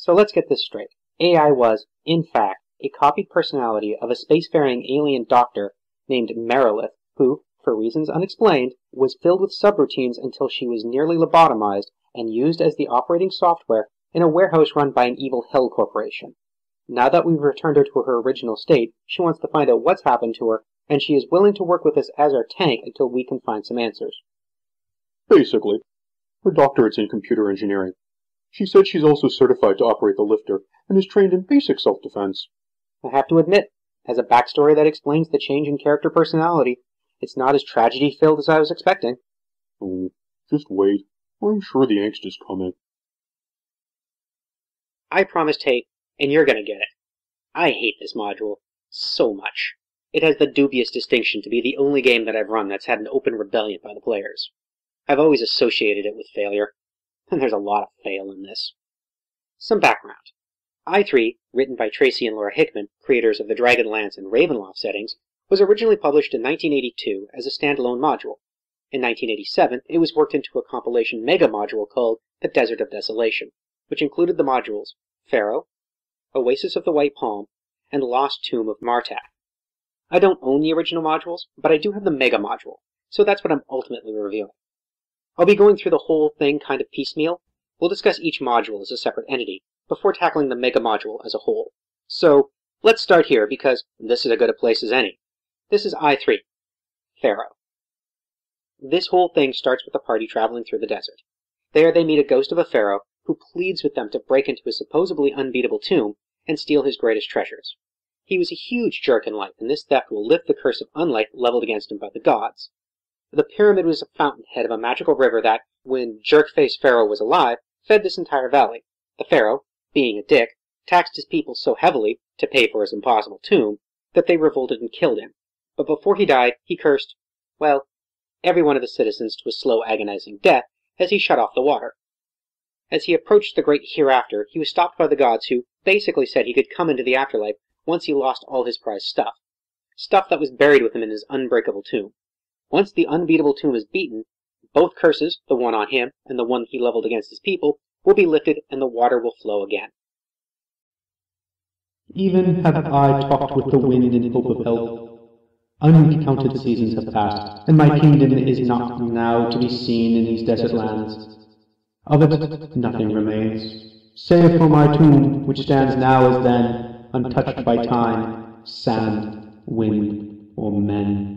So let's get this straight. AI was, in fact, a copied personality of a spacefaring alien doctor named Marilith, who, for reasons unexplained, was filled with subroutines until she was nearly lobotomized and used as the operating software in a warehouse run by an evil Hell corporation. Now that we've returned her to her original state, she wants to find out what's happened to her, and she is willing to work with us as our tank until we can find some answers. Basically. Her doctorate's in computer engineering. She said she's also certified to operate the lifter, and is trained in basic self-defense. I have to admit, as a backstory that explains the change in character personality, it's not as tragedy-filled as I was expecting. Oh, just wait. I'm sure the angst is coming. I promised hate, and you're gonna get it. I hate this module so much. It has the dubious distinction to be the only game that I've run that's had an open rebellion by the players. I've always associated it with failure, and there's a lot of fail in this. Some background. I3, written by Tracy and Laura Hickman, creators of the Dragonlance and Ravenloft settings, was originally published in 1982 as a standalone module. In 1987, it was worked into a compilation mega module called The Desert of Desolation, which included the modules Pharoah, Oasis of the White Palm, and Lost Tomb of Martak. I don't own the original modules, but I do have the mega module, so that's what I'm ultimately reviewing. I'll be going through the whole thing kind of piecemeal. We'll discuss each module as a separate entity, before tackling the mega module as a whole. So, let's start here, because this is as good a place as any. This is I3, Pharoah. This whole thing starts with the party traveling through the desert. There they meet a ghost of a pharaoh who pleads with them to break into his supposedly unbeatable tomb and steal his greatest treasures. He was a huge jerk in life, and this theft will lift the curse of unlife leveled against him by the gods. The pyramid was a fountainhead of a magical river that, when jerk-faced Pharoah was alive, fed this entire valley. The pharaoh, being a dick, taxed his people so heavily to pay for his impossible tomb that they revolted and killed him. But before he died, he cursed, well, every one of the citizens to a slow, agonizing death as he shut off the water. As he approached the great hereafter, he was stopped by the gods who basically said he could come into the afterlife once he lost all his prized stuff. Stuff that was buried with him in his unbreakable tomb. Once the unbeatable tomb is beaten, both curses, the one on him and the one he leveled against his people, will be lifted and the water will flow again. Even have I talked with the wind in hope of help. Uncounted seasons have passed, and my kingdom is not now to be seen in these desert lands. Of it nothing remains, save for my tomb, which stands now as then, untouched by time, sand, wind, or men.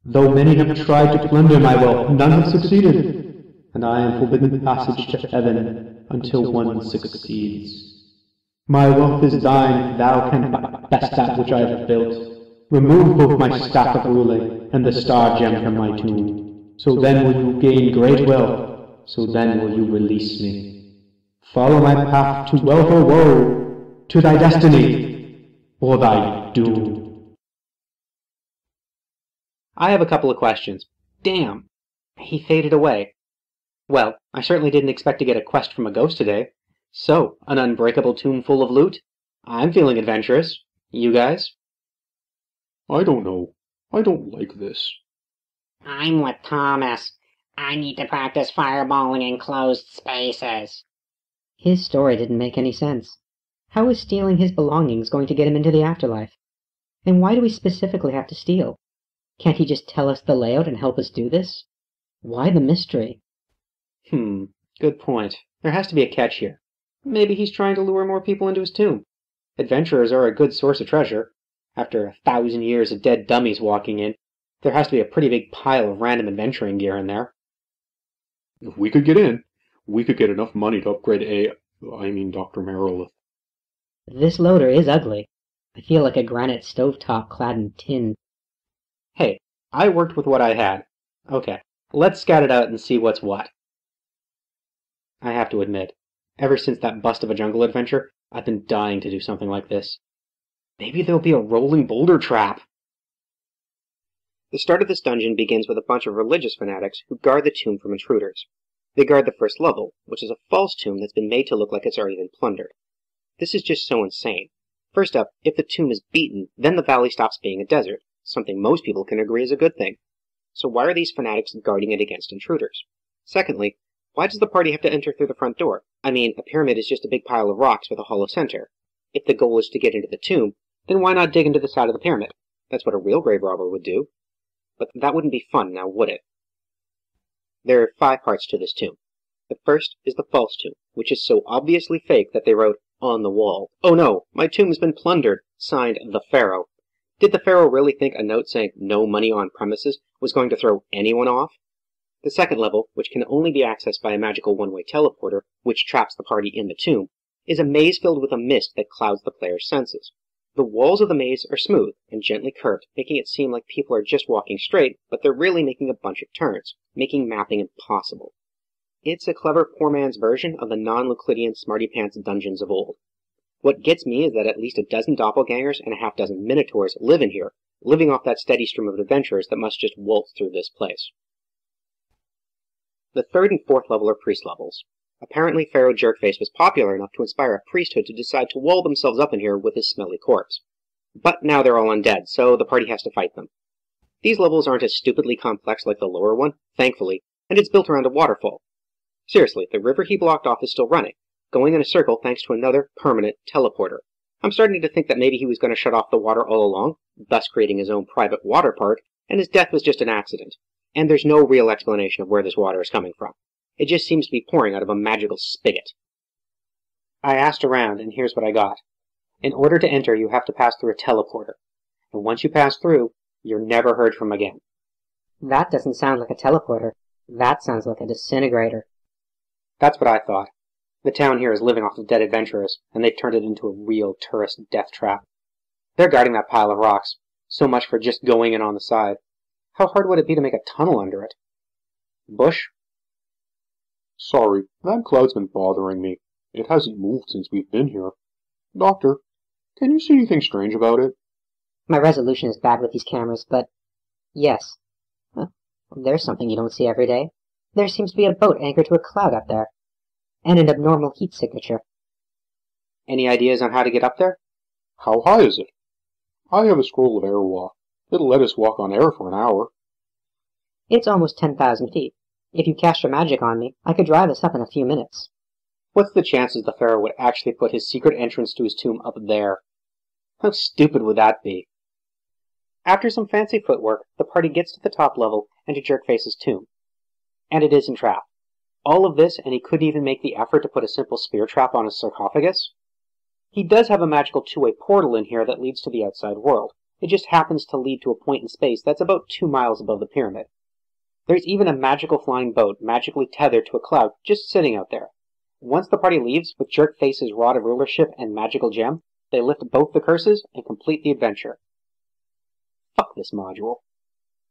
Though many have tried to plunder my wealth, none have succeeded, and I am forbidden passage to heaven until one succeeds. My wealth is thine, thou canst best that which I have built. Remove both my staff of ruling and the star gem from my tomb. So then will you gain great wealth, so then will you release me. Follow my path to wealth or woe, to thy destiny, or thy doom. I have a couple of questions. Damn, he faded away. Well, I certainly didn't expect to get a quest from a ghost today. So, an unbreakable tomb full of loot? I'm feeling adventurous. You guys? I don't know. I don't like this. I'm with Thomas. I need to practice fireballing in closed spaces. His story didn't make any sense. How is stealing his belongings going to get him into the afterlife? And why do we specifically have to steal? Can't he just tell us the layout and help us do this? Why the mystery? Good point. There has to be a catch here. Maybe he's trying to lure more people into his tomb. Adventurers are a good source of treasure. After 1,000 years of dead dummies walking in, there has to be a pretty big pile of random adventuring gear in there. If we could get in, we could get enough money to upgrade Dr. Marilith. This loader is ugly. I feel like a granite stovetop clad in tin. Hey, I worked with what I had. Okay, let's scout it out and see what's what. I have to admit, ever since that bust of a jungle adventure, I've been dying to do something like this. Maybe there'll be a rolling boulder trap. The start of this dungeon begins with a bunch of religious fanatics who guard the tomb from intruders. They guard the first level, which is a false tomb that's been made to look like it's already been plundered. This is just so insane. First up, if the tomb is beaten, then the valley stops being a desert, something most people can agree is a good thing. So why are these fanatics guarding it against intruders? Secondly, Why does the party have to enter through the front door? I mean, a pyramid is just a big pile of rocks with a hollow center. If the goal is to get into the tomb, then why not dig into the side of the pyramid? That's what a real grave robber would do. But that wouldn't be fun, now would it? There are 5 parts to this tomb. The first is the false tomb, which is so obviously fake that they wrote on the wall, "Oh no, my tomb's been plundered," signed the Pharaoh. Did the Pharaoh really think a note saying "no money on premises" was going to throw anyone off? The second level, which can only be accessed by a magical one-way teleporter, which traps the party in the tomb, is a maze filled with a mist that clouds the player's senses. The walls of the maze are smooth and gently curved, making it seem like people are just walking straight, but they're really making a bunch of turns, making mapping impossible. It's a clever poor man's version of the non-Euclidean smarty-pants dungeons of old. What gets me is that at least a dozen doppelgangers and a half-dozen minotaurs live in here, living off that steady stream of adventurers that must just waltz through this place. The third and fourth level are priest levels. Apparently Pharaoh Jerkface was popular enough to inspire a priesthood to decide to wall themselves up in here with his smelly corpse. But now they're all undead, so the party has to fight them. These levels aren't as stupidly complex like the lower one, thankfully, and it's built around a waterfall. Seriously, the river he blocked off is still running, going in a circle thanks to another permanent teleporter. I'm starting to think that maybe he was going to shut off the water all along, thus creating his own private water park, and his death was just an accident. And there's no real explanation of where this water is coming from. It just seems to be pouring out of a magical spigot. I asked around, and here's what I got. In order to enter, you have to pass through a teleporter. And once you pass through, you're never heard from again. That doesn't sound like a teleporter. That sounds like a disintegrator. That's what I thought. The town here is living off of dead adventurers, and they've turned it into a real tourist death trap. They're guarding that pile of rocks. So much for just going in on the side. How hard would it be to make a tunnel under it? Bush? Sorry, that cloud's been bothering me. It hasn't moved since we've been here. Doctor, can you see anything strange about it? My resolution is bad with these cameras, but yes. There's something you don't see every day. There seems to be a boat anchored to a cloud up there, and an abnormal heat signature. Any ideas on how to get up there? How high is it? I have a scroll of air walk. It'll let us walk on air for an hour. It's almost 10,000 feet. If you cast your magic on me, I could drive us up in a few minutes. What's the chances the Pharaoh would actually put his secret entrance to his tomb up there? How stupid would that be? After some fancy footwork, the party gets to the top level and to Jerkface's tomb. And it isn't trapped. All of this, and he couldn't even make the effort to put a simple spear trap on his sarcophagus? He does have a magical two-way portal in here that leads to the outside world. It just happens to lead to a point in space that's about 2 miles above the pyramid. There's even a magical flying boat magically tethered to a cloud just sitting out there. Once the party leaves with Jerkface's rod of rulership and magical gem, they lift both the curses and complete the adventure. Fuck this module.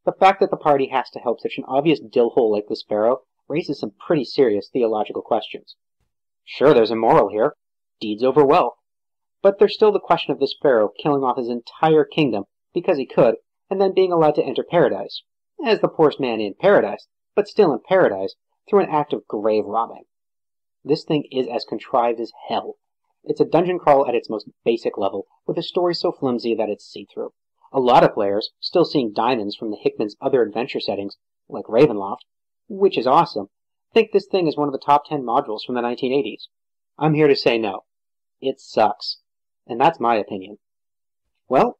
The fact that the party has to help such an obvious dillhole like this Pharaoh raises some pretty serious theological questions. Sure, there's a moral here. Deeds over wealth. But there's still the question of this Pharaoh killing off his entire kingdom because he could, and then being allowed to enter paradise. As the poorest man in paradise, but still in paradise, through an act of grave robbing. This thing is as contrived as hell. It's a dungeon crawl at its most basic level, with a story so flimsy that it's see-through. A lot of players, still seeing diamonds from the Hickman's other adventure settings, like Ravenloft, which is awesome, think this thing is one of the top 10 modules from the 1980s. I'm here to say no. It sucks. And that's my opinion. Well,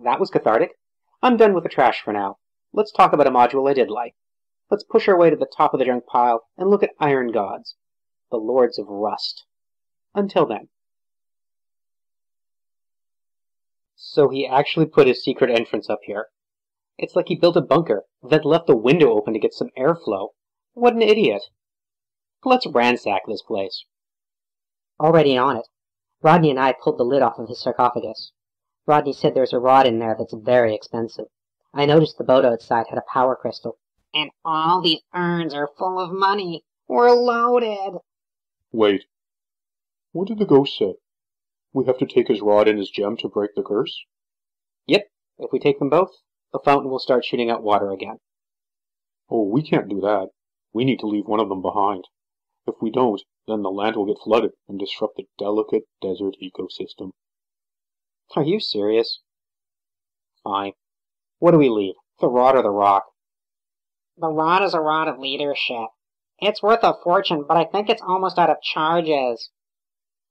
that was cathartic. I'm done with the trash for now. Let's talk about a module I did like. Let's push our way to the top of the junk pile and look at Iron Gods, the Lords of Rust. Until then. So he actually put his secret entrance up here. It's like he built a bunker, then left the window open to get some airflow. What an idiot. Let's ransack this place. Already on it. Rodney and I pulled the lid off of his sarcophagus. Rodney said there's a rod in there that's very expensive. I noticed the boat outside had a power crystal. And all these urns are full of money. We're loaded. Wait. What did the ghost say? We have to take his rod and his gem to break the curse? Yep. If we take them both, the fountain will start shooting out water again. Oh, we can't do that. We need to leave one of them behind. If we don't, then the land will get flooded and disrupt the delicate desert ecosystem. Are you serious? Fine. What do we leave? The rod or the rock? The rod is a rod of leadership. It's worth a fortune, but I think it's almost out of charges.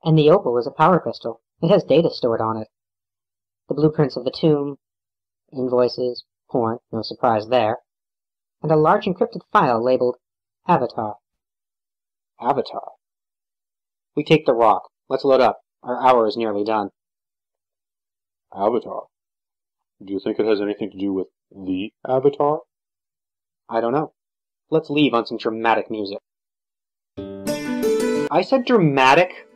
And the opal is a power crystal. It has data stored on it. The blueprints of the tomb, invoices, porn, no surprise there, and a large encrypted file labeled Avatar. Avatar. We take the rock. Let's load up. Our hour is nearly done. Avatar? Do you think it has anything to do with the Avatar? I don't know. Let's leave on some dramatic music. I said dramatic?